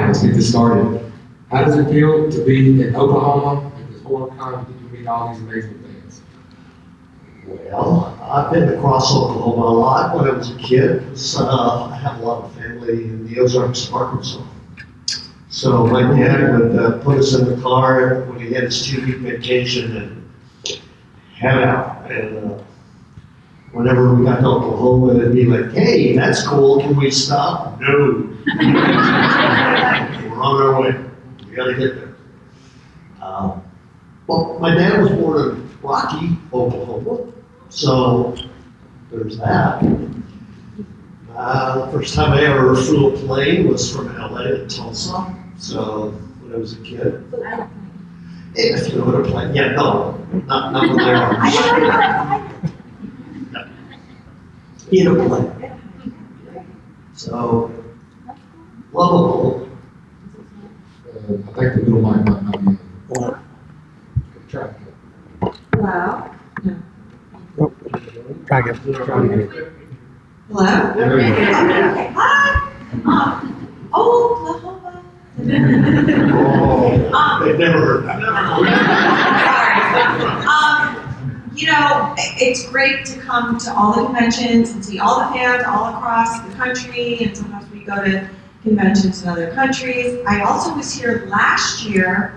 right, let's get this started. How does it feel to be in Oklahoma at this HorrorCon? Did you meet all these amazing things? Well, I've been across Oklahoma a lot when I was a kid. I have a lot of family in the Ozarks of Arkansas. So my dad would put us in the car when he had his 2-week vacation and head out. And whenever we got to Oklahoma, it'd be like, hey, that's cool, can we stop? No. We're on our way. We gotta get there. Well, my dad was born in Rocky, Oklahoma, so there's that. The first time I ever flew a plane was from LA to Tulsa, so when I was a kid. If you know what a plane, yeah, no, not when they are. In a plane. So, lovable. I think the middle mic might not be on. Try. Hello? No. Try again. Hello? There we go. Okay, hi. Oklahoma. Oh, they've never heard that. Sorry. You know, it's great to come to all the conventions and see all the fans all across the country, and sometimes we go to conventions in other countries. I also was here last year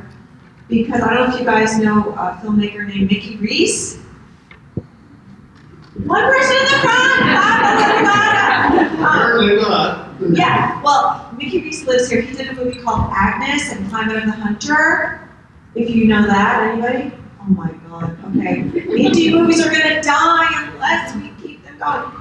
because I don't know if you guys know a filmmaker named Mickey Reese. One person in the front! Apparently not. Yeah, well, Mickey Reese lives here. He did a movie called Agnes and Climate of the Hunter. If you know that, anybody? Oh my God, okay. Indie movies are gonna die unless we keep them going.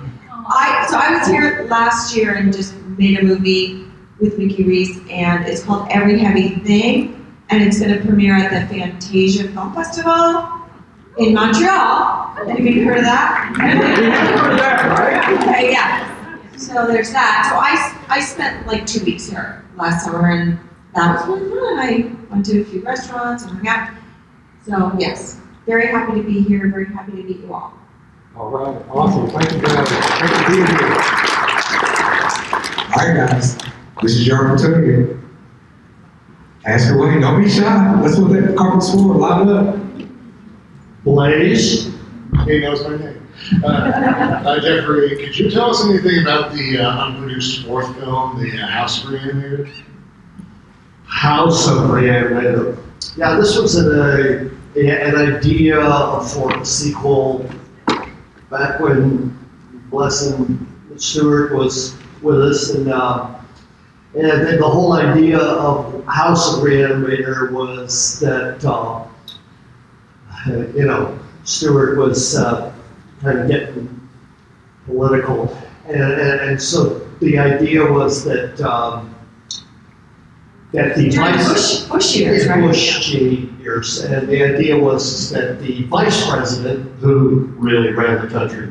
So I was here last year and just made a movie with Mickey Reese, and it's called Every Heavy Thing, and it's gonna premiere at the Fantasia Film Festival in Montreal. Anybody heard of that? Heard of that, right? Okay, yeah. So there's that. So I spent like 2 weeks here last summer, and that was really fun. I went to a few restaurants and hung out. So yes, very happy to be here. Very happy to meet you all. All right, awesome. Thank you guys. Thanks for being here. All right, guys, this is your opportunity. Ask away. Don't be shy. Let's put that carpet floor. Line up. Blaze. He knows my name. Jeffrey, could you tell us anything about the unproduced fourth film, the House of Re-Animator? House of Re-Animator. Yeah, this was an idea for a sequel back when Blessing Stewart was with us, and then the whole idea of House of Re-Animator was that Stewart was kind of getting political, and so the idea was that the Bush years, right? Bush years, and the idea was that the vice president, who really ran the country,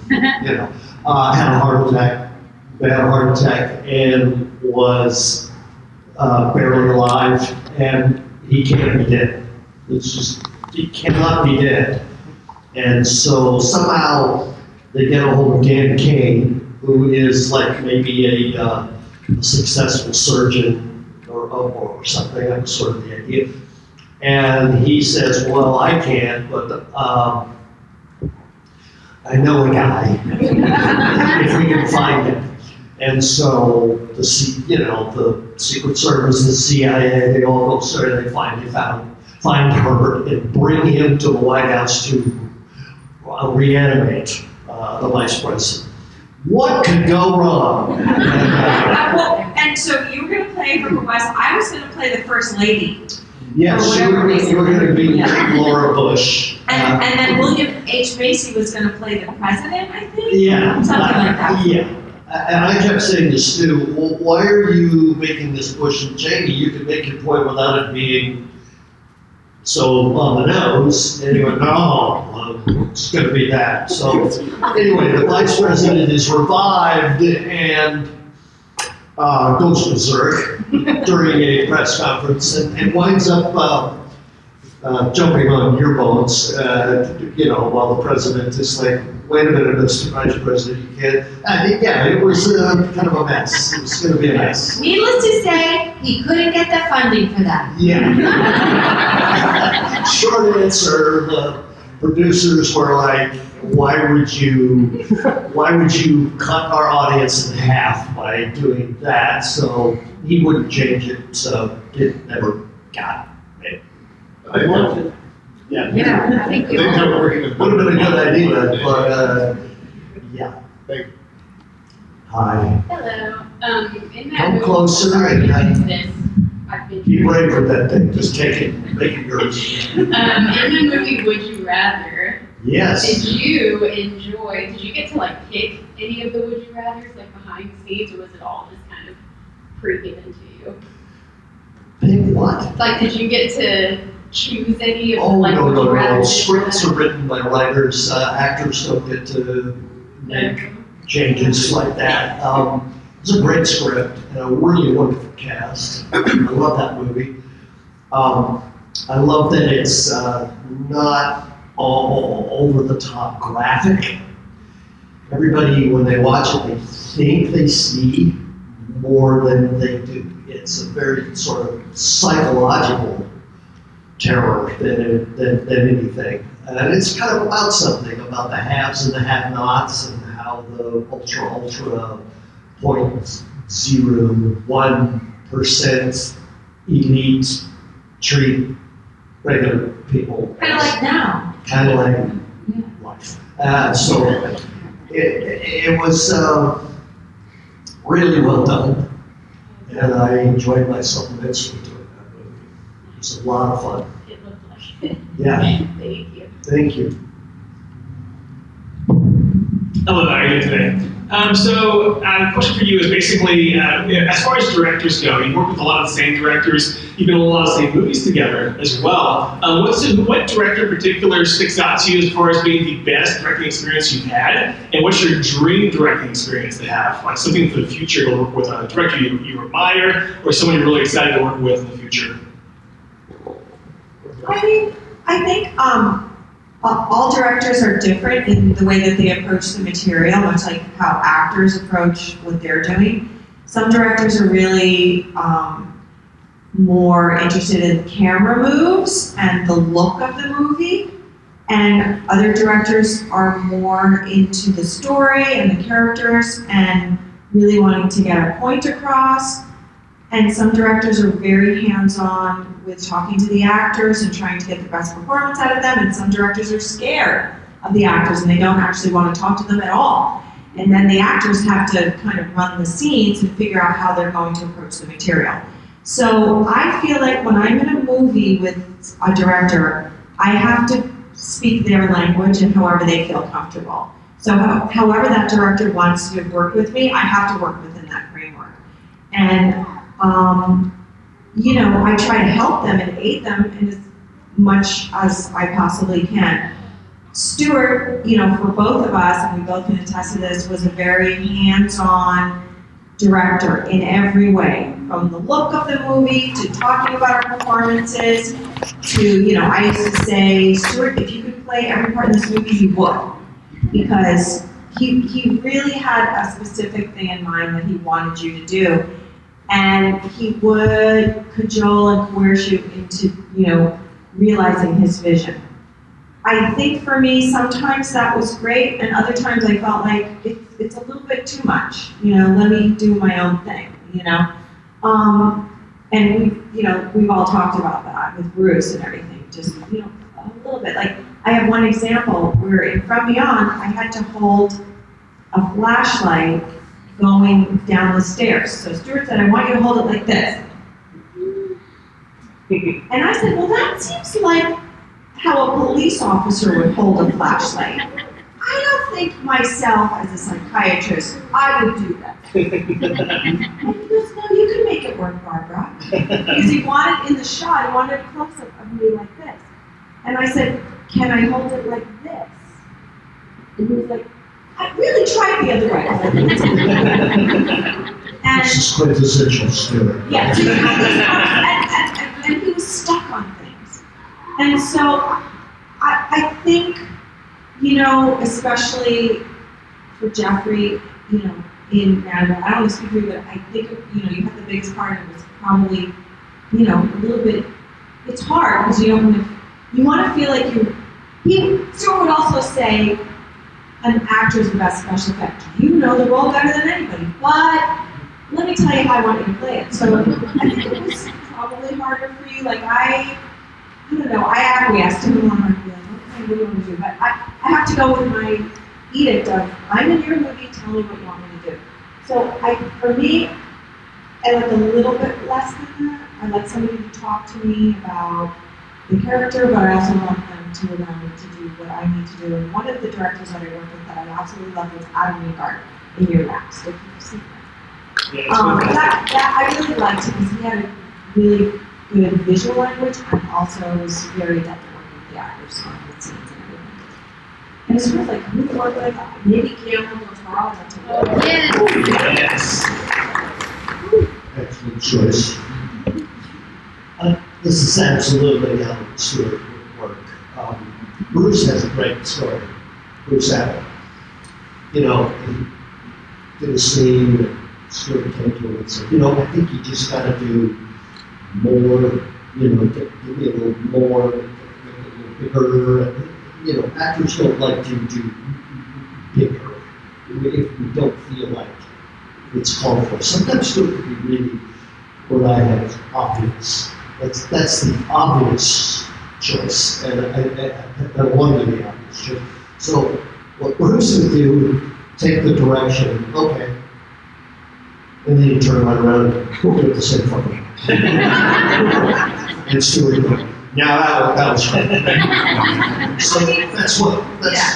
had a heart attack, bad heart attack, and was barely alive, and he can't be dead. It's just, he cannot be dead. And so somehow they get a hold of Dan Kane, who is like maybe a successful surgeon or something. That was sort of the idea. And he says, well, I can't, but I know a guy, if we can find him. And so the Secret Service, the CIA, they all go, sir, they finally find her and bring him to the White House to reanimate the vice president. What could go wrong? And so you were going to play her West. I was going to play the First Lady. Yes, you were going to be Laura Bush. And then William H. Macy was going to play the president, I think? Yeah. Something like that. Yeah. And I kept saying to Stu, well, why are you making this Bush and Cheney? You could make your point without it being so on the nose. And he went, no, it's going to be that. So anyway, the vice president is revived and goes berserk during a press conference and winds up jumping on your bones, while the president is like, wait a minute, Mr. Vice President, you can't. Yeah, it was kind of a mess. It was going to be a mess. Needless to say, he couldn't get the funding for that. Yeah. Short answer, the producers were like, why would you cut our audience in half by doing that? So he wouldn't change it, so it never got made. I loved it. Yeah. Yeah, I think They were working with. Would have been a good idea, but, yeah. Thank you. Hi. Hello. In that Come movie, closer and this, I've been be brave with that thing, just take it, make it yours. in the movie Would You Rather, Yes. did you get to like pick any of the Would You Rathers like behind the scenes, or was it all just kind of pre-given to you? Pick what? Like, did you get to choose any of the Oh, like no, Would no, You no, Rathers? scripts are written by writers, actors don't get to make changes like that. It's a great script and a really wonderful cast. I love that movie. I love that it's not all over the top graphic. Everybody, when they watch it, they think they see more than they do. It's a very sort of psychological terror than anything. And it's kind of about something, about the haves and the have-nots and how the ultra 0.01% elite treat regular people. Kind of like now. Kind of like life. So it was really well done. And I enjoyed myself immensely doing that movie. It was a lot of fun. It looked like it. Yeah, Thank you. thank you. Hello, how are you doing today? So, the question for you is basically, as far as directors go, you work with a lot of the same directors, you've been in a lot of the same movies together as well. What director in particular sticks out to you as far as being the best directing experience you've had? And what's your dream directing experience to have? Like something for the future to work with a director you admire, or someone you're really excited to work with in the future? I think all directors are different in the way that they approach the material, much like how actors approach what they're doing. Some directors are really more interested in camera moves and the look of the movie, and other directors are more into the story and the characters and really wanting to get a point across. And some directors are very hands-on with talking to the actors and trying to get the best performance out of them, and some directors are scared of the actors and they don't actually want to talk to them at all. And then the actors have to kind of run the scenes and figure out how they're going to approach the material. So I feel like when I'm in a movie with a director, I have to speak their language and however they feel comfortable. So however that director wants to work with me, I have to work within that framework. And I try to help them and aid them in as much as I possibly can. Stuart, for both of us, and we both can attest to this, was a very hands-on director in every way, from the look of the movie to talking about our performances to, I used to say, Stuart, if you could play every part in this movie, you would, because he really had a specific thing in mind that he wanted you to do. And he would cajole and coerce you into, realizing his vision. I think for me, sometimes that was great, and other times I felt like it's a little bit too much. Let me do my own thing. And we've all talked about that with Bruce and everything. Just a little bit. Like I have one example where in From Beyond, I had to hold a flashlight going down the stairs. So Stuart said, I want you to hold it like this. And I said, well, that seems like how a police officer would hold a flashlight. I don't think myself as a psychiatrist, I would do that. And he goes, no, you can make it work, Barbara. Because he wanted in the shot, he wanted a close-up of me like this. And I said, can I hold it like this? And he was like, I really tried the other way. And This is quintessential Stuart. yeah, and he was stuck on things. And so I think, you know, especially for Jeffrey, you know, in Re-Animate, I don't want to speak for you, but I think, you know, you had the biggest part and it was probably, you know, a little bit, it's hard because you don't want to, you want to feel like Stuart would also say an actor is the best special effect. You know the role better than anybody, but let me tell you how I want you to play it. So I think it was probably harder for you. Like I don't know, I acquiesced and didn't want to be like, okay, what do you want to do? But I have to go with my edict of, I'm in your movie, tell me what you want me to do. So for me, I like a little bit less than that. I like somebody to talk to me about the character, but I also want them to allow me to do what I need to do. And one of the directors that I worked with that I absolutely loved was Adam Wingard in Your Max. If you've seen that. Yeah, it's really fantastic. That I really liked him because he had a really good visual language and also was very adept at working with the actors on the scenes and everything. And it's sort of like, who would work like that? Maybe Guillermo del Toro. Yes. Excellent choice. This is absolutely how Stuart would work. Bruce has a great story. Bruce Apple. You know, he did a scene, and Stuart came to him and said, you know, I think you just got to do more, you know, give me a little more, make it a little bigger. You know, actors don't like to do bigger if we don't feel like it's called for. Sometimes Stuart could be really, what I have, obvious. That's the obvious choice, and I wanted to be obvious choice. So what Bruce would do, take the direction, okay, and then you turn right around and we'll do it the same fucking way. And Stuart would go, yeah, that was fun. So that's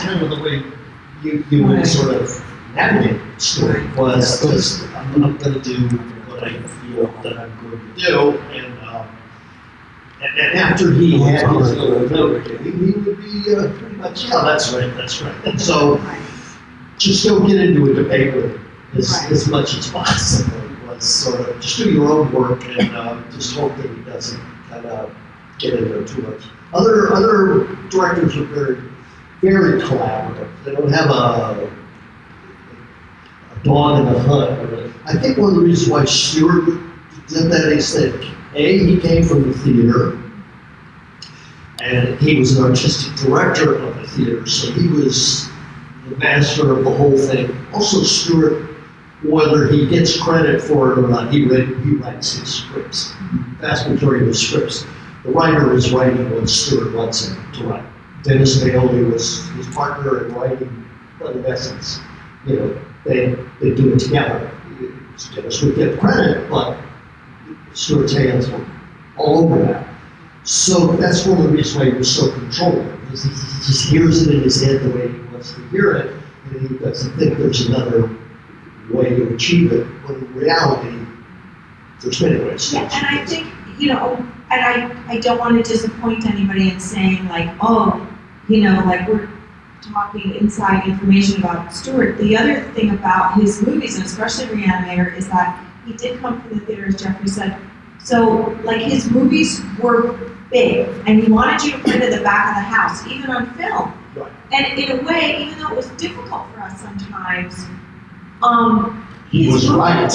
kind of the way you would sort of navigate Stuart, was just, I'm going to do what I feel that I'm going to do, and after he had his little note, he would be pretty much, yeah, that's right. And so just don't get into a debate with him as much as possible. It was sort of just do your own work and just hope that he doesn't kind of get into it too much. Other directors are very, very collaborative. They don't have a dog in the hunt. I think one of the reasons why Stuart did that is that he came from the theater, and he was an artistic director of the theater, so he was the master of the whole thing. Also, Stuart, whether he gets credit for it or not, he writes his scripts. The vast majority of his scripts, the writer is writing what Stuart wants him to write. Dennis Bailey was his partner in writing, but in essence, you know, they do it together. Dennis would get credit, but Stuart's hands were all over that. So that's one of the reasons why he was so controlling, because he just hears it in his head the way he wants to hear it, and he doesn't think there's another way to achieve it, when in reality, there's many ways to Yeah, achieve and I it. think, you know, and I don't want to disappoint anybody in saying like, oh, you know, like we're talking inside information about Stuart. The other thing about his movies, and especially Re-Animator, is that he did come from the theater, as Jeffrey said. So, like, his movies were big, and he wanted you to put it in the back of the house, even on film. Right. And in a way, even though it was difficult for us sometimes, He was right.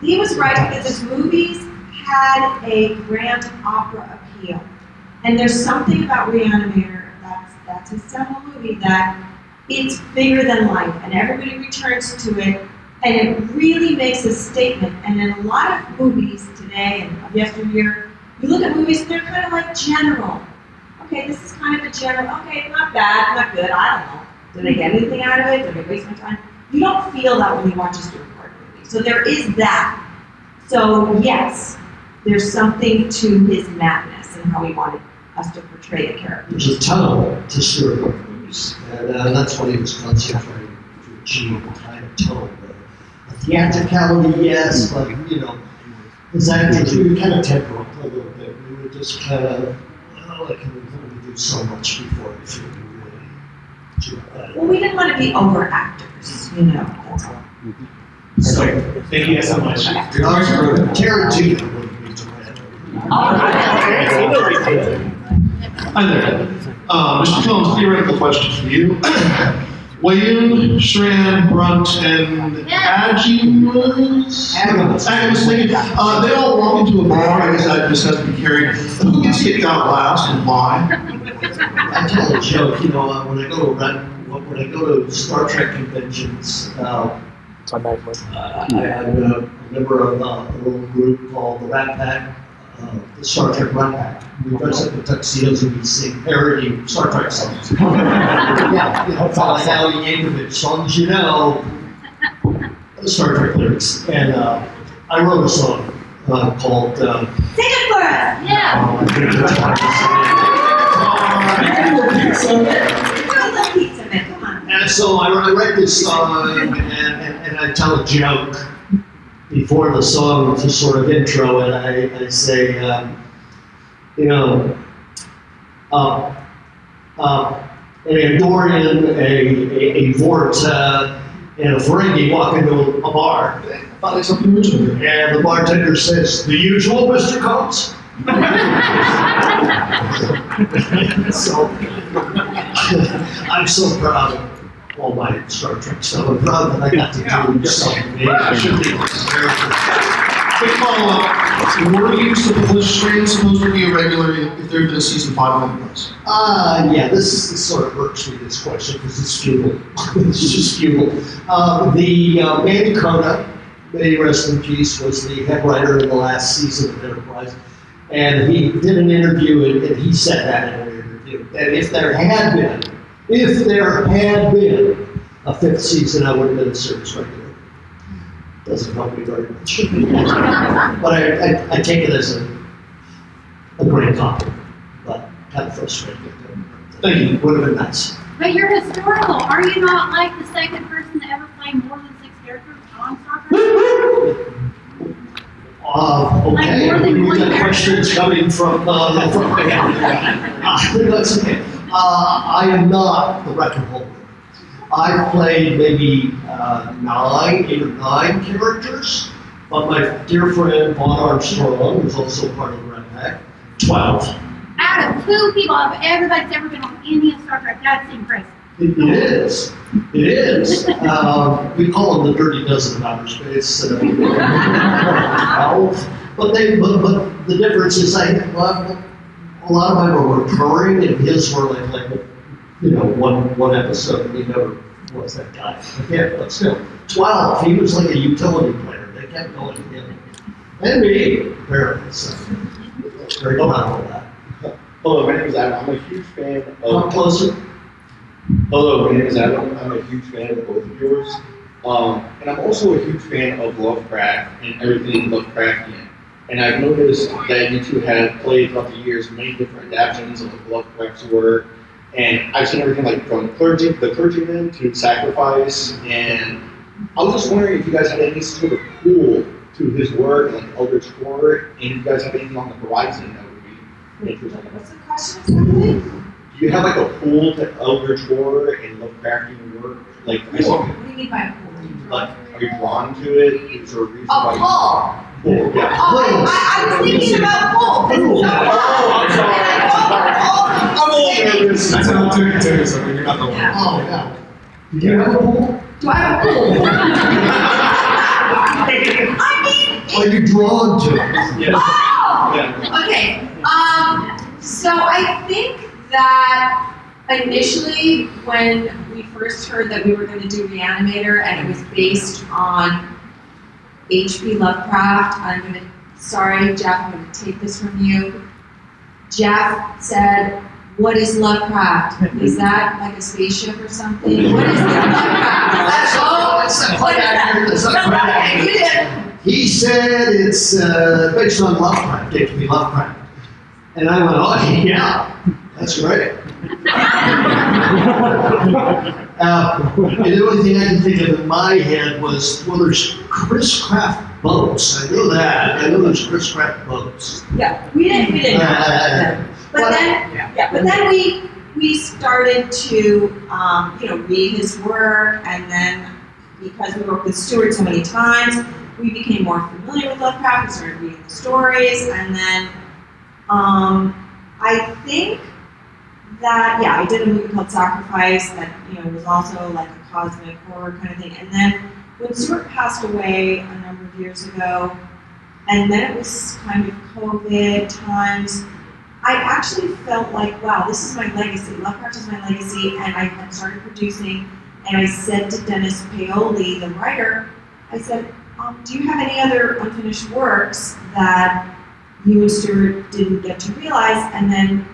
He was right because his movies had a grand opera appeal. And there's something about Re-Animator, that's his seminal movie, that it's bigger than life, and everybody returns to it, and it really makes a statement. And in a lot of movies today and of yesteryear, you look at movies and they're kind of like general. Okay, this is kind of a general, okay, not bad, not good, I don't know. Did I get anything out of it? Did I waste my time? You don't feel that when you watch a Stuart Gordon movie. So there is that. So yes, there's something to his madness and how he wanted us to portray the character. There's a tone to Stuart Gordon movies, and that's what he was concentrating to achieve, a kind of tone. A theatricality, yes, but you know, his actors, we were kind of temperate a little bit. We were just kind of, well, I can only do so much before I feel really too bad. Well, we didn't want to be over actors, you know, that's all. So, thank you guys so much. Good question, brother. Tarantino wouldn't be too bad. All right. Hi there. Mr. Combs, theoretical question for you. Wayne, Shran, Brunt, and Agnes, they all walk into a bar, I guess that just has to be carried. Who gets kicked out last and why? I tell a joke, when I go to Star Trek conventions, I'm a member of a little group called the Rat Pack, the Star Trek Rat Pack. We dress up in tuxedos and we sing parody Star Trek songs. Now Yankovic songs, the Star Trek lyrics. And I wrote a song called. Sing it for us! Yeah. Come on. And so I write this song and I tell a joke before the song to sort of intro it. I say, an Andorian, a Vort, and a Ferengi walk into a bar. I thought there's something original here. And the bartender says, "The usual, Mr. Combs?" So, I'm so proud of all my Star Trek stuff. I'm proud that I got to do something. I should be Quick follow-up. Were you supposed to be a regular if there had been a season 5 of Enterprise? Yeah, this sort of irks me, this question, because it's futile. It's just futile. The Manny Coda, may he rest in peace, was the head writer in the last season of Enterprise. And he did an interview, and he said that in an interview, that if there had been a 5th season, I would have been a service regular. Doesn't help me very much. But I take it as a great compliment, but kind of frustrating. Thank you, would have been nice. But you're historical. Are you not like the second person to ever play more than 6 characters on Star Trek? Okay, more than we one got character. questions coming from that's okay. I am not the record holder. I've played maybe 8 or 9 characters, but my dear friend Vaughn Armstrong, who's also part of the Red Pack, 12. Out of 2 people of everybody's ever been on any of Star Trek, that's impressive. It is. It is. We call them the Dirty Dozen of outer space. But the difference is a lot of mine were recurring, and his were like one episode, and he never was that guy. Yeah, but still, 12. He was like a utility player. They kept going together, and me apparently. So very proud of that. Hello, my name is Adam. I'm a huge fan Come of. closer. Hello, my name is Adam. I'm a huge fan of both of yours. And I'm also a huge fan of Lovecraft and everything Lovecraftian. And I've noticed that you two have played throughout the years many different adaptations of Lovecraft's work. And I've seen everything like from the clergyman to sacrifice. And I was just wondering if you guys had any sort of pool to his work, like Eldritch Horror, and if you guys have anything on the horizon that would be interesting. What's the question exactly? Do you have like a pool to Eldritch Horror and Lovecraftian work? Like, What do you mean by pool? like, are you drawn to it? Is there a reason Oh, why? Paul. Pool, yeah. Oh, I was thinking about Paul. This is so I'm sorry. I'm a little nervous. That's how I'm doing too, so you're not the one. Yeah. Oh, yeah. Do you have a pool? Do I have a pool? I mean, Are you drawn to it? Yes. oh! Yeah. Okay, so I think that initially when we first heard that we were going to do Re-Animator and it was based on H.P. Lovecraft, sorry Jeff, I'm going to take this from you. Jeff said, "What is Lovecraft? Is that like a spaceship or something? What is Lovecraft?" That's not quite accurate. That's not quite Okay, you accurate. did. He said it's based on Lovecraft, H.P. Lovecraft. And I went, oh, yeah, that's great. And the only thing I can think of in my head was, well, there's Chris Craft boats. I know that. I know there's Chris Craft boats. Yeah, we didn't know that. But then we started to read his work, and then because we worked with Stuart so many times, we became more familiar with Lovecraft. We started reading the stories, and then I think that, yeah, I did a movie called Sacrifice that, was also like a cosmic horror kind of thing. And then when Stuart passed away a number of years ago, and then it was kind of COVID times, I actually felt like, wow, this is my legacy. Lovecraft is my legacy, and I had started producing, and I said to Dennis Paoli, the writer, I said, do you have any other unfinished works that you and Stuart didn't get to realize? And then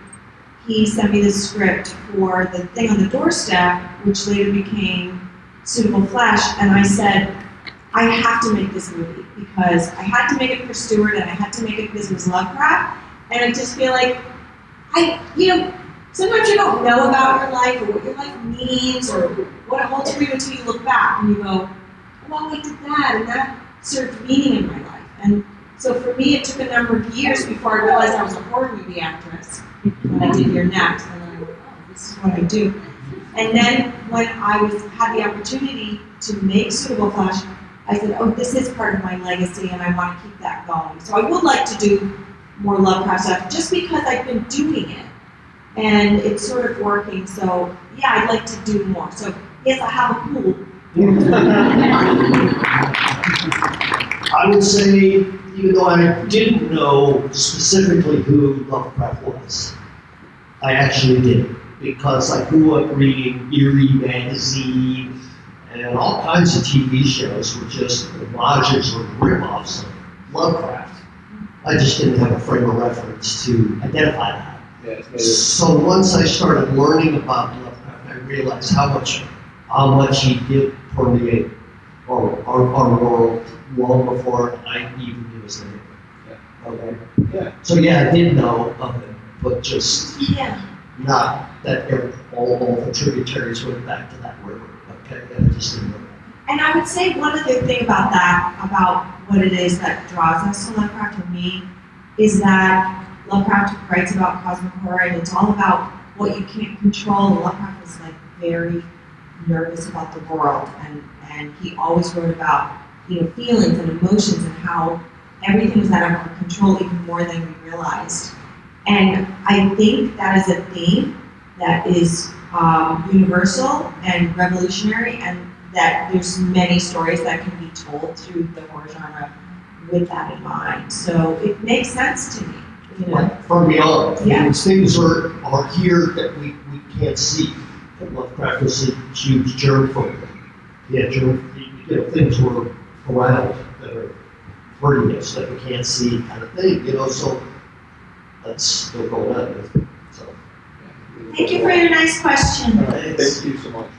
he sent me the script for the thing on the doorstep, which later became Suitable Flesh, and I said, I have to make this movie because I had to make it for Stuart and I had to make it because it was Lovecraft. And I just feel like, sometimes you don't know about your life or what your life means or what it holds for you until you look back and you go, well, I did that and that served meaning in my life. And so for me, it took a number of years before I realized I was a horror movie actress when I did Your Next. And I went, oh, this is what I do. And then when I had the opportunity to make Suitable Flesh, I said, oh, this is part of my legacy and I want to keep that going. So I would like to do more Lovecraft stuff just because I've been doing it and it's sort of working. So yeah, I'd like to do more. So yes, I have a pool. I would say, even though I didn't know specifically who Lovecraft was, I actually did. Because I grew up reading Eerie magazine and all kinds of TV shows were just homages or rip-offs of Lovecraft. I just didn't have a frame of reference to identify that. Yeah, So once I started learning about Lovecraft, I realized how much he did permeate our world long before I even knew his name. Yeah. Okay. Yeah. So yeah, I did know of him, but just Yeah. not that all the tributaries went back to that river. Okay, and I just didn't know that. And I would say one other thing about that, about what it is that draws us to Lovecraft for me, is that Lovecraft writes about cosmic horror and it's all about what you can't control. Lovecraft was like very nervous about the world and he always wrote about, feelings and emotions and how everything was out of our control even more than we realized. And I think that is a theme that is universal and revolutionary, and that there's many stories that can be told through the horror genre with that in mind. So it makes sense to me. Like from beyond. Yeah. Things are here that we can't see. But Lovecraft was a huge germphobe. Yeah, things were around that are hurting us that we can't see kind of thing, so that's still going on with it. So, Thank you for your nice question. Thank you so much.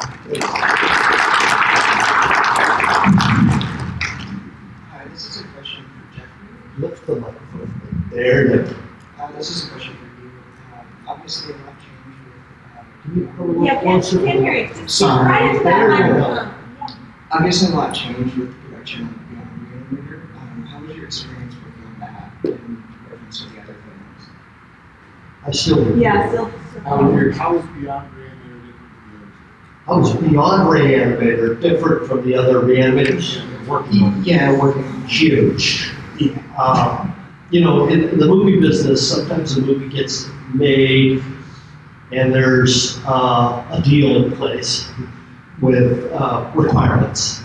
Hi, this is a question for Jeffrey. Lift the microphone. There you go. This is a question for you. Obviously, a lot changed with. Can you come a little Yeah, closer? can't hear you. Sorry. Right into that There you go. microphone. Obviously, a lot changed with the production of Beyond Re-Animator. How was your experience working on that in reference to the other films? I still do. Yeah, still. How was Beyond Re-Animator different from the others? How was Beyond Re-Animator different from the other Re-Animators you're working on? Yeah, working on Huge. In the movie business, sometimes a movie gets made and there's a deal in place with requirements.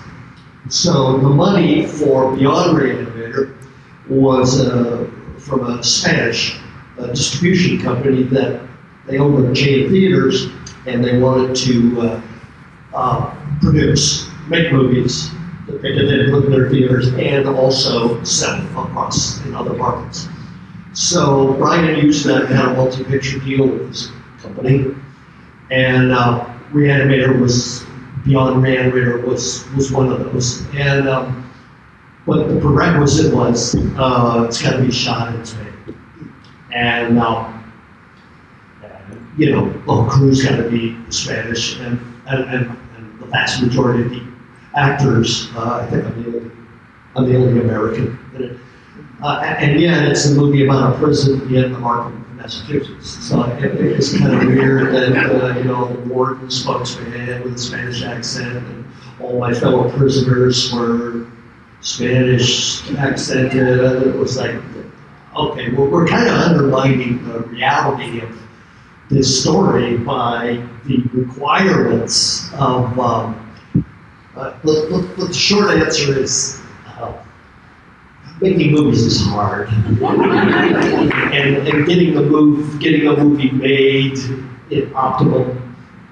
So the money for Beyond Re-Animator was from a Spanish distribution company that they owned a chain of theaters and they wanted to make movies that they could then put in their theaters and also sell across in other markets. So Brian used that and had a multi-picture deal with this company, and Beyond Re-Animator was one of those. And but the prerequisite was it's got to be shot in Spain, and the whole crew's got to be Spanish, and the vast majority of the actors, I think I'm the only American in it. And yet it's a movie about a prison in the market of Massachusetts. So it's kind of weird that, the warden spoke Spanish with a Spanish accent, and all my fellow prisoners were Spanish accented. It was like, okay, well, we're kind of undermining the reality of this story by the requirements of, the short answer is, making movies is hard. and getting a movie made in optimal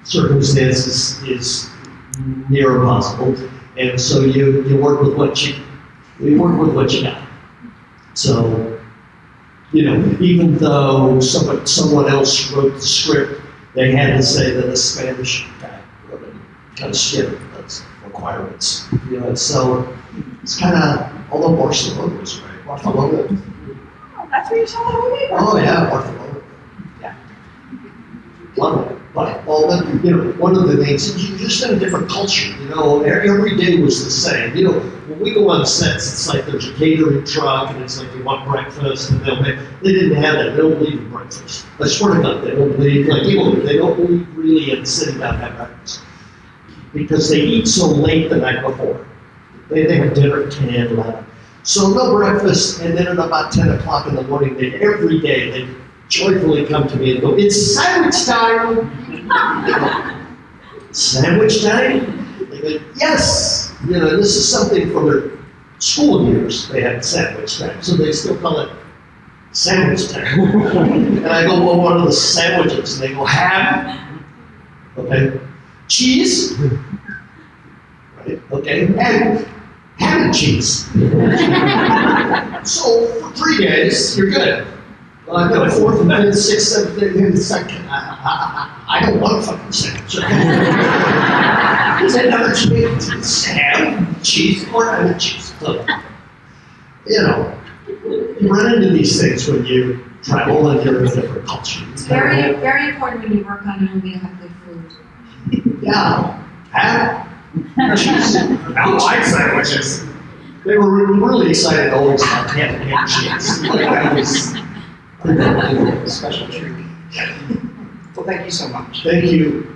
circumstances is near impossible. And so you work with what you got. So, even though someone else wrote the script, they had to say that a Spanish guy wrote it. Kind of shit, that's requirements. So it's kind of, although Barcelona was right. Barcelona. Oh, that's where you saw the movie? Oh, yeah, Barcelona. Yeah. Love it. But, one of the things, you're just in a different culture, every day was the same. When we go on sets, it's like there's a catering truck, and it's like they want breakfast, and they didn't have that, they don't believe in breakfast. I swear to God, they don't believe, they don't believe really in sitting down and have breakfast. Because they eat so late the night before. They have dinner at 10, 11. So no breakfast, and then at about 10 o'clock in the morning, every day, they joyfully come to me and go, "It's sandwich time!" Sandwich time? They go, "Yes!" This is something from their school years. They had sandwich time, so they still call it sandwich time. And I go, "Well, what are the sandwiches?" And they go, "Ham." Okay. "Cheese." Right, okay. And ham and cheese. So for 3 days, you're good. Fourth and fifth, sixth, seventh, it's like, I don't want a fucking sandwich. Because I never change ham, cheese, or ham and cheese. So, you run into these things when you travel and you're in a different culture. It's very, very important when you work on a movie to have good food. Yeah. Ham, cheese. I like sandwiches. They were really excited always about ham and cheese. That was A special treat. Well, thank you so much. Thank you.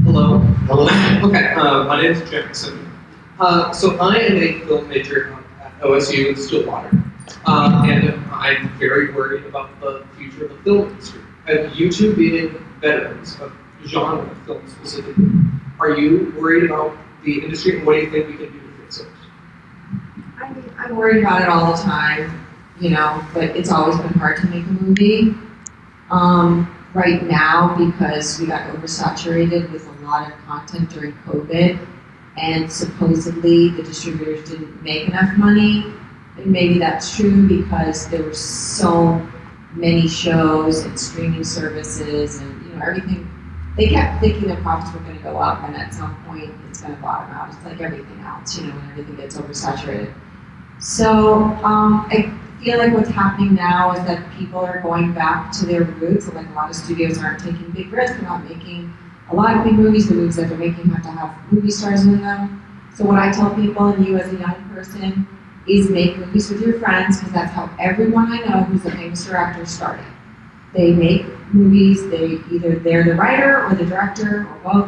Hello. Hello. Okay, my name is Jefferson. So I am a film major at OSU in Stillwater, and I'm very worried about the future of the film industry. And you two being veterans of genre film specifically, are you worried about the industry, and what do you think we can do to fix it? I'm worried about it all the time, but it's always been hard to make a movie. Right now, because we got oversaturated with a lot of content during COVID, and supposedly the distributors didn't make enough money. And maybe that's true because there were so many shows and streaming services and everything. They kept thinking their profits were going to go up, and at some point it's going to bottom out. It's like everything else, when everything gets oversaturated. So I feel like what's happening now is that people are going back to their roots. Like a lot of studios aren't taking big risks. They're not making a lot of big movies. The movies that they're making have to have movie stars in them. So what I tell people, and you as a young person, is make movies with your friends, because that's how everyone I know who's a famous director started. They make movies. They're the writer or the director or both.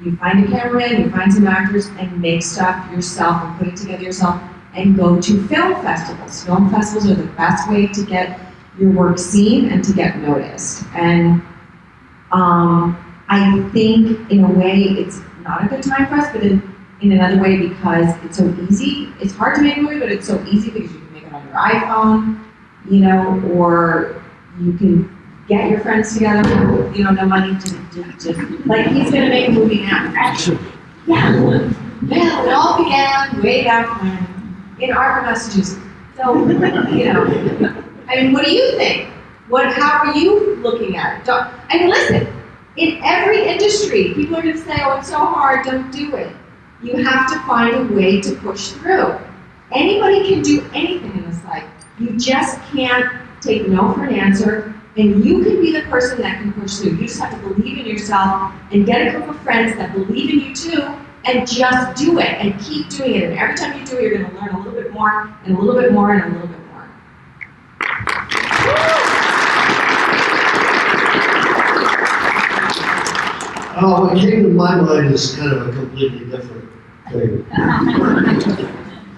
You find a cameraman, you find some actors, and make stuff yourself and put it together yourself. And go to film festivals. Film festivals are the best way to get your work seen and to get noticed. And I think in a way it's not a good time for us, but in another way because it's so easy. It's hard to make a movie, but it's so easy because you can make it on your iPhone, or you can get your friends together, no money to like he's gonna make a movie now. Actually, yeah. Yeah, it all began way back when. In Arbor, Massachusetts. So, what do you think? How are you looking at it? Listen, in every industry, people are going to say, "Oh, it's so hard, don't do it." You have to find a way to push through. Anybody can do anything in this life. You just can't take no for an answer, and you can be the person that can push through. You just have to believe in yourself and get a group of friends that believe in you too, and just do it and keep doing it. And every time you do it, you're going to learn a little bit more and a little bit more and a little bit more. What came to my mind is kind of a completely different thing.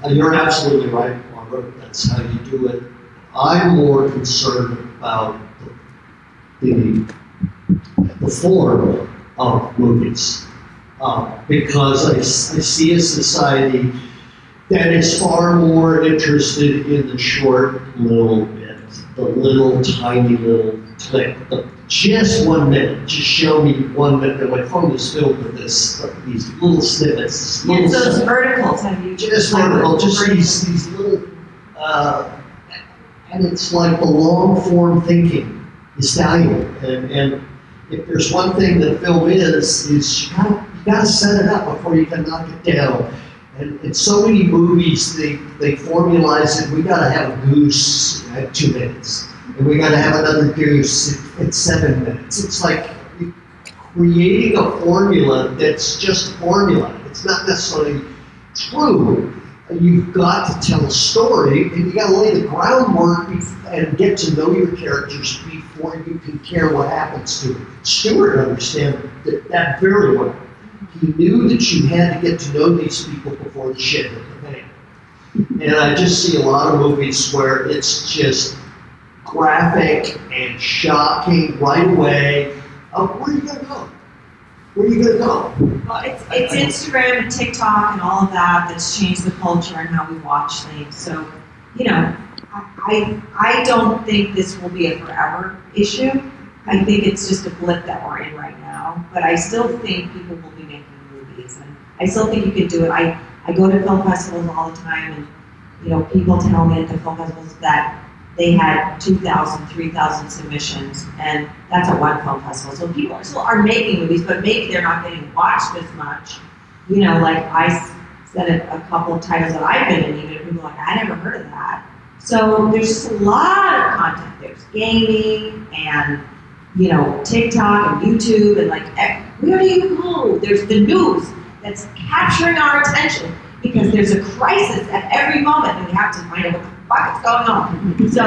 You're absolutely right, Robert. That's how you do it. I'm more concerned about the form of movies. Because I see a society that is far more interested in the short little bit, the little tiny little clip, just 1 minute, just show me 1 minute. And my phone is filled with these little snippets. Yeah, those verticals, have you? Just vertical, just these little, and it's like the long form thinking is valuable. And if there's one thing that film is you gotta set it up before you can knock it down. And in so many movies, they formalize it, we gotta have a goose at 2 minutes. And we gotta have another goose at 7 minutes. It's like creating a formula that's just a formula. It's not necessarily true. You've got to tell a story, and you gotta lay the groundwork and get to know your characters before you can care what happens to them. Stewart understood that very well. He knew that you had to get to know these people before the shit hit the fan. And I just see a lot of movies where it's just graphic and shocking right away. Where are you gonna go? Where are you gonna go? Well, it's Instagram and TikTok and all of that that's changed the culture and how we watch things. So, you know, I don't think this will be a forever issue. I think it's just a blip that we're in right now. But I still think people will be making movies, and I still think you could do it. I go to film festivals all the time, and you know, people tell me at the film festivals that they had 2,000, 3,000 submissions, and that's at one film festival. So people are making movies, but maybe they're not getting watched as much. You know, like I said a couple of titles that I've been in, even people are like, I never heard of that. So there's just a lot of content. There's gaming and, you know, TikTok and YouTube and like, where do you go? There's the news that's capturing our attention because there's a crisis at every moment and we have to find out what the fuck is going on. So,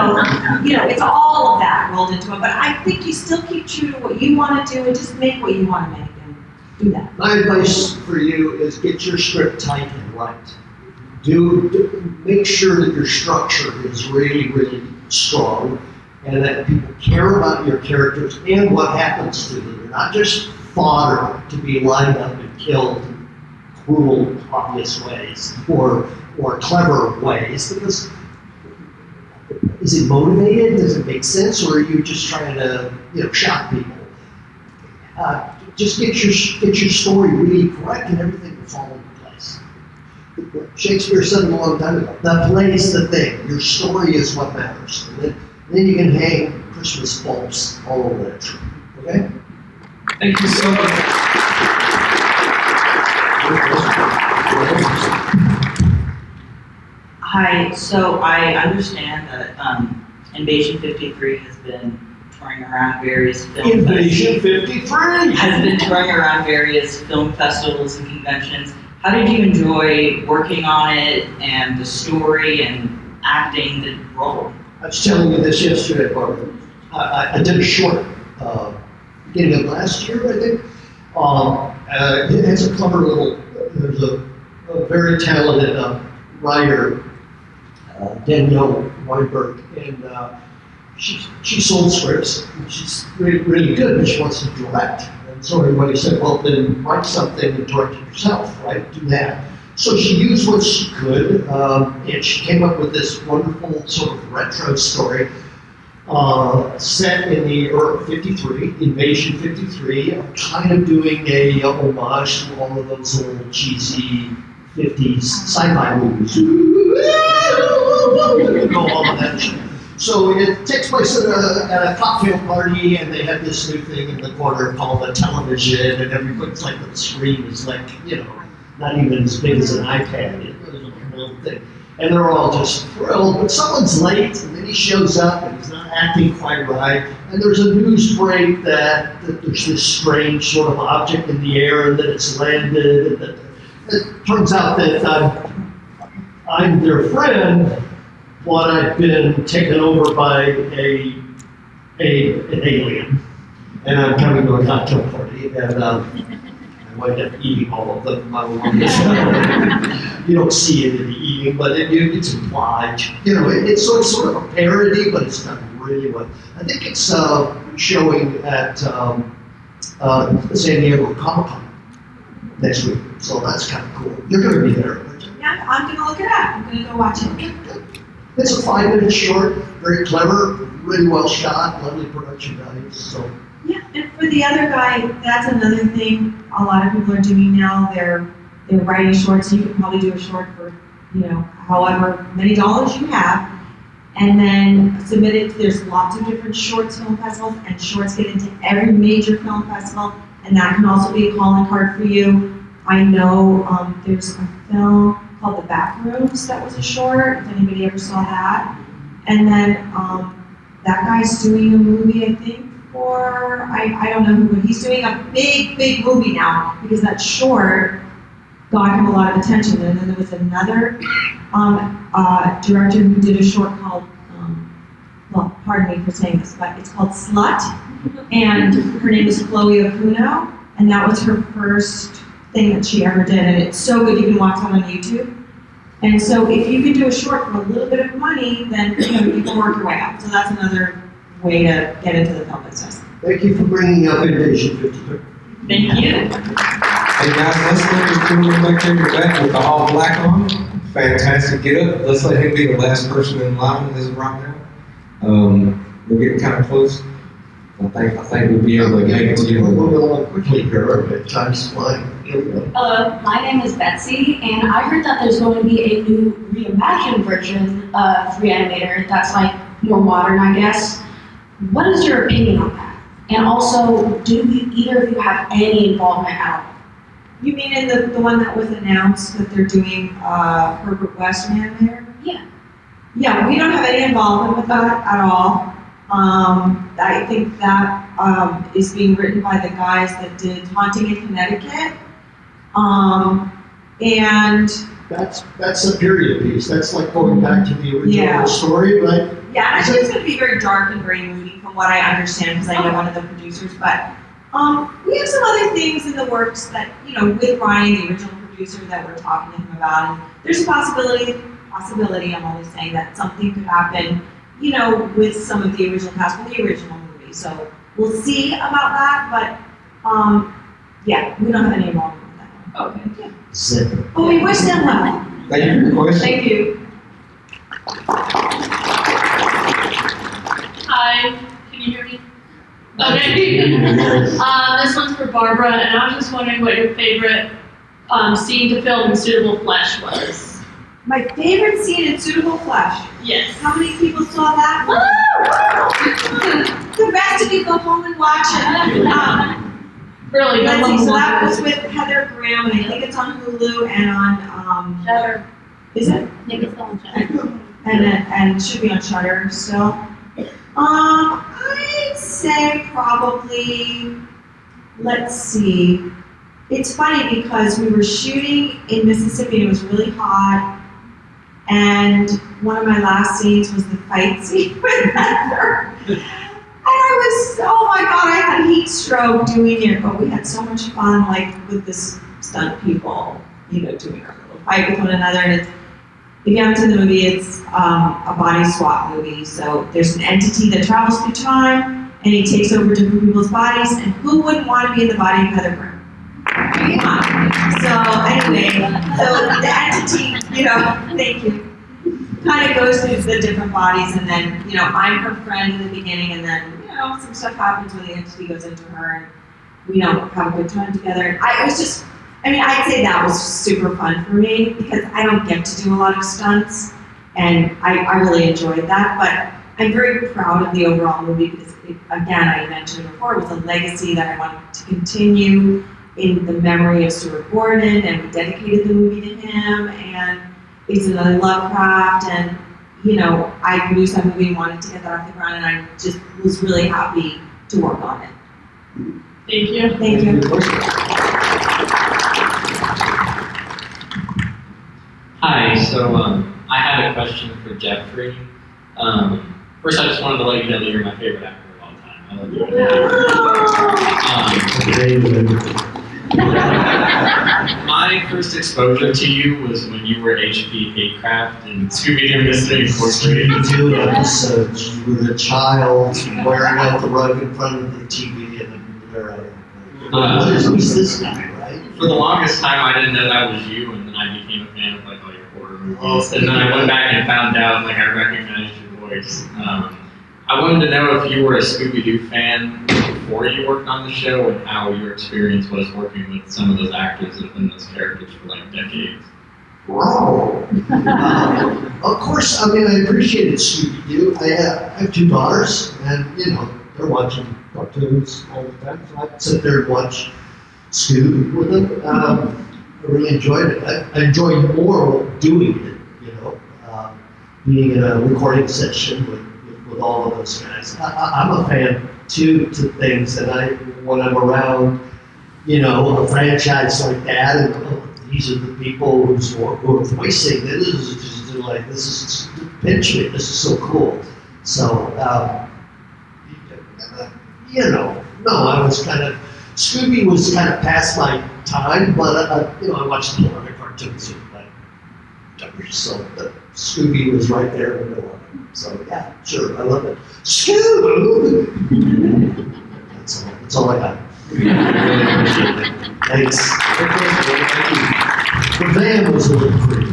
you know, it's all of that rolled into it. But I think you still keep true to what you want to do and just make what you want to make and do that. My advice for you is get your script tight and right. Make sure that your structure is really, really strong and that people care about your characters and what happens to them. They're not just fodder to be lined up and killed in cruel, obvious ways or clever ways. Because is it motivated? Does it make sense? Or are you just trying to, you know, shock people? Just get your story really correct and everything will fall into place. Shakespeare said it a long time ago. The play's the thing. Your story is what matters. And then you can hang Christmas bulbs all over that tree. Okay? Thank you so much. Hi, so I understand that Invasion 53 has been touring around various film Invasion 53! Has been touring around various film festivals and conventions. How did you enjoy working on it and the story and acting the role? I was telling you this yesterday, Barbara. I did a short, beginning of last year, I think. It has a clever little, there's a very talented writer, Danielle Weinberg, and she sold scripts, and she's really, really good, but she wants to direct. And so everybody said, well, then write something and direct it yourself, right? Do that. So she used what she could, and she came up with this wonderful sort of retro story set in the year 53, Invasion 53, kind of doing a homage to all of those old cheesy 50s sci-fi movies. All of that shit. So it takes place at a cocktail party, and they have this new thing in the corner called a television, and everybody's like, the screen is like, you know, not even as big as an iPad. It was a little thing. And they're all just thrilled, but someone's late, and then he shows up, and he's not acting quite right. And there's a news break that there's this strange sort of object in the air, and that it's landed. And that it turns out that I'm their friend, but I've been taken over by an alien, and I'm coming to a cocktail party, and I wind up eating all of them. You don't see it in the dream, but it's implied. You know, it's sort of a parody, but it's done really well. I think it's showing at San Diego Comic-Con next week, so that's kind of cool. You're going to be there. Yeah, I'm gonna look it up. I'm gonna go watch it. It's a 5-minute short, very clever, really well shot, lovely production values. So Yeah, and for the other guy, that's another thing a lot of people are doing now. They're writing shorts. You could probably do a short for, however many dollars you have, and then submit it. There's lots of different shorts film festivals, and shorts get into every major film festival, and that can also be a calling card for you. I know there's a film called The Backrooms that was a short, if anybody ever saw that. And then that guy's doing a movie, I think, for, I don't know who, but he's doing a big movie now because that short got him a lot of attention. And then there was another director who did a short called, well, pardon me for saying this, but it's called Slut. And her name is Chloe Okuno, and that was her first thing that she ever did, and it's so good. You can watch it on YouTube. And so if you can do a short for a little bit of money, then you can work your way up. So that's another way to get into the film business. thank you for bringing up Invasion 53. Thank you. Hey guys, let's look at the back there in the back with the all black on. Fantastic get up. Let's let him be the last person in line as of right now. We're getting kind of close. I think we'll be able to make it to you. We'll move along quickly here. Okay, time's flying. Here we go. Hello, my name is Betsy, and I heard that there's going to be a new reimagined version of Re-Animator that's like more modern, I guess. What is your opinion on that? And also, do either of you have any involvement at all? You mean in the one that was announced that they're doing Herbert West Re-Animator? Yeah. Yeah, we don't have any involvement with that at all. I think that is being written by the guys that did Haunting in Connecticut. And That's a period piece. That's like going back to the original Yeah. story, right? yeah, I think it's going to be very dark and very moody from what I understand because I know one of the producers. But we have some other things in the works that, with Ryan, the original producer, that we're talking to him about. And there's a possibility, I'm only saying that something could happen, with some of the original cast from the original movie. So we'll see about that, but yeah, we don't have any involvement with that one. Okay. Yeah. Zip. But we wish them well. Thank you for your question. Thank you. Hi, can you hear me? Okay. This one's for Barbara, and I was just wondering what your favorite scene to film in Suitable Flesh was. My favorite scene in Suitable Flesh. Yes. How many people saw that one? The rest of you go home and watch it. Really, no Let's one see, so that watches. was with Heather Graham, and I think it's on Hulu and on, Shudder. is it? I think it's still on Shudder. And it should be on Shudder still. I'd say probably, let's see. It's funny because we were shooting in Mississippi and it was really hot. And one of my last scenes was the fight scene with Heather. And I was, oh my God, I had heat stroke doing it, but we had so much fun, with this stunt people, doing our little fight with one another. And if you haven't seen the movie, it's a body swap movie. So there's an entity that travels through time, and he takes over different people's bodies. And who wouldn't want to be in the body of Heather Graham? Yeah. So anyway, so the entity, thank you, kind of goes through the different bodies, and then, I'm her friend in the beginning, and then, some stuff happens when the entity goes into her, and we don't have a good time together. And I'd say that was super fun for me, because I don't get to do a lot of stunts, and I really enjoyed that, but I'm very proud of the overall movie, because, again, I mentioned before, it was a legacy that I wanted to continue in the memory of Stuart Gordon, and we dedicated the movie to him, and it's another Lovecraft, and I produced that movie and wanted to get that off the ground, and I just was really happy to work on it. Thank you. Thank you. Hi, so I had a question for Jeffrey. First, I just wanted to let you know that you're my favorite actor of all time. I love you. My my first exposure to you was when you were HP Hatecraft in Scooby-Doo Mystery Incorporated. Scooby-Doo episodes, you were a child wearing out the rug in front of the TV and then who's this guy, right? For the longest time, I didn't know that was you, and then I became a fan of like all your horror movies. And then I went back and found out, like I recognized your voice. I wanted to know if you were a Scooby-Doo fan before you worked on the show, and how your experience was working with some of those actors that have been those characters for like decades. Wow. Of course, I mean, I appreciated Scooby-Doo. I have two daughters, and you know, they're watching cartoons all the time, so I sit there and watch Scooby with them. I really enjoyed it. I enjoyed more doing it, you know, being in a recording session with all of those guys. I'm a fan too to things that when I'm around, you know, a franchise like that, and these are the people who are voicing it. This is just like, this is pinch me. This is so cool. So, you know, no, I was kind of, Scooby was kind of past my time, but you know, I watched a lot of cartoons with my daughters, so Scooby was right there in the middle of it. So yeah, sure, I love it. Scooby! That's all I got. Thanks. The van was a little creepy.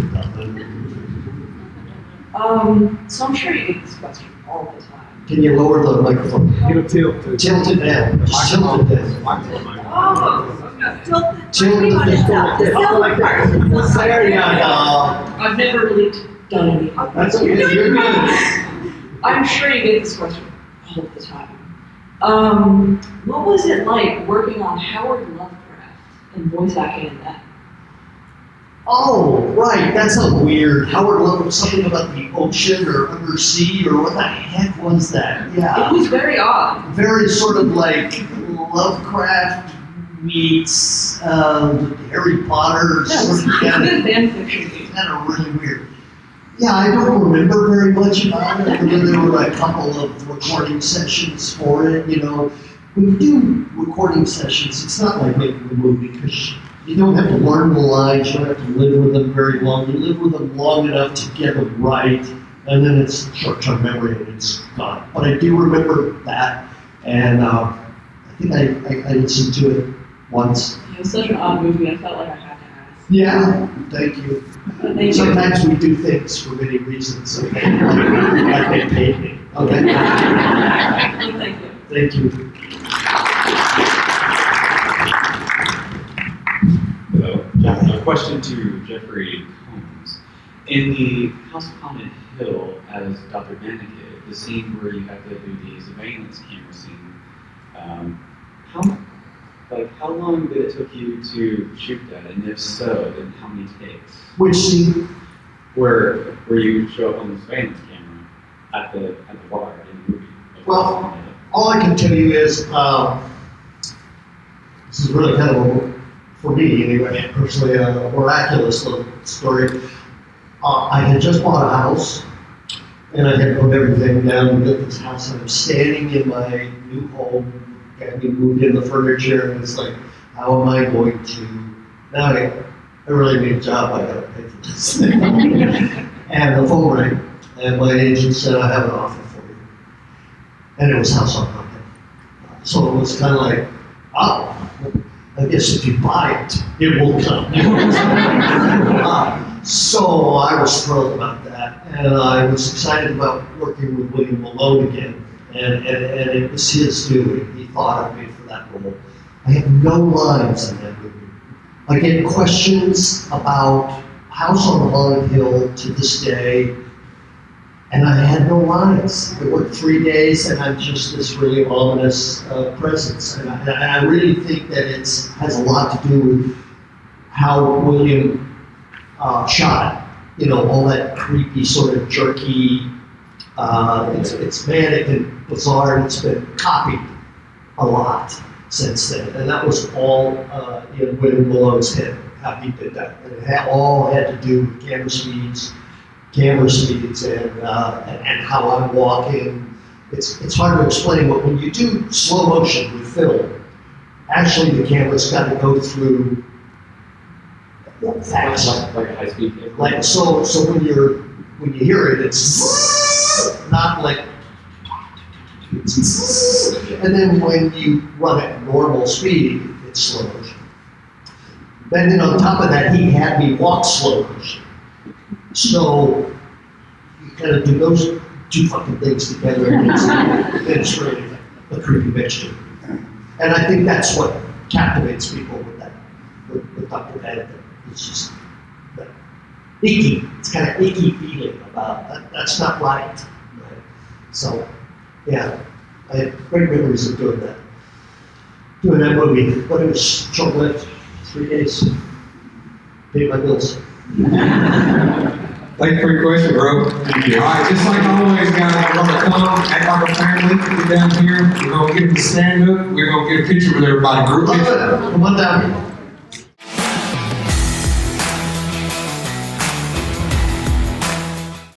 So I'm sure you get this question all the time. Can you lower the microphone? Tilt it down. Just tilt it down. Tilt it. There you go. I've never really done anything. That's okay. You're good. I'm sure you get this question all the time. What was it like working on Howard Lovecraft and voice acting in that? Oh, right. That's a weird. Howard Lovecraft, something about the ocean or undersea, or what the heck was that? Yeah. It was very odd. Very sort of like Lovecraft meets Harry Potter. Yeah, Sort of good fan fiction. Kind of really weird. Yeah, I don't remember very much about it. And then there were a couple of recording sessions for it. You know, when you do recording sessions, it's not like making a movie because you don't have to learn the lines. You don't have to live with them very long. You live with them long enough to get them right, and then it's short-term memory and it's gone. But I do remember that, and I think I listened to it once. It was such an odd movie. I felt like I had to ask. Yeah, thank you. Thank Sometimes we do things for many reasons, okay? Like they paid me, okay? Thank you. Thank you. Hello. A question to Jeffrey Combs. In the House of Haunted Hill as Dr. Benedict, the scene where you have to do the surveillance camera scene, how long did it take you to shoot that? And if so, then how many takes? Which scene? Where you show up on the surveillance camera at the bar in the movie. Well, all I can tell you is, this is really kind of, for me anyway, personally, a miraculous little story. I had just bought a house, and I had put everything down to get this house, and I'm standing in my new home, and we moved in the furniture, and it's like, how am I going to, now I really need a job, I gotta pay for this thing. And the phone rang, and my agent said, I have an offer for you. And it was House on Haunted. So it was kind of like, oh, I guess if you buy it, it will come. So I was thrilled about that, and I was excited about working with William Malone again, and it was his doing. He thought of me for that role. I had no lines in that movie. I get questions about House on the Haunted Hill to this day, and I had no lines. I worked 3 days, and I'm just this really ominous presence. And I really think that it has a lot to do with how William shot it. You know, all that creepy, sort of jerky, it's manic and bizarre, and it's been copied a lot since then. And that was all in William Malone's head, how he did that. And it all had to do with camera speeds, and how I'm walking. It's hard to explain, but when you do slow motion with film, actually the camera's got to go through Like a high speed. Like, so when you hear it, it's not like, and then when you run at normal speed, it slows. Then on top of that, he had me walk slow motion. So you kind of do those two fucking things together, and it's really a creepy mixture. And I think that's what captivates people with Dr. Bennett. It's just that icky. It's kind of icky feeling about that's not right. So, yeah, I had great memories of doing that movie. But it was short-lived, 3 days. Paid my bills. Thank you for your question, bro. Thank you. All right, just like always, guys, we're gonna come, act like a family, get down here, we're gonna get them to stand up, we're gonna get a picture with everybody, group picture. Come on down.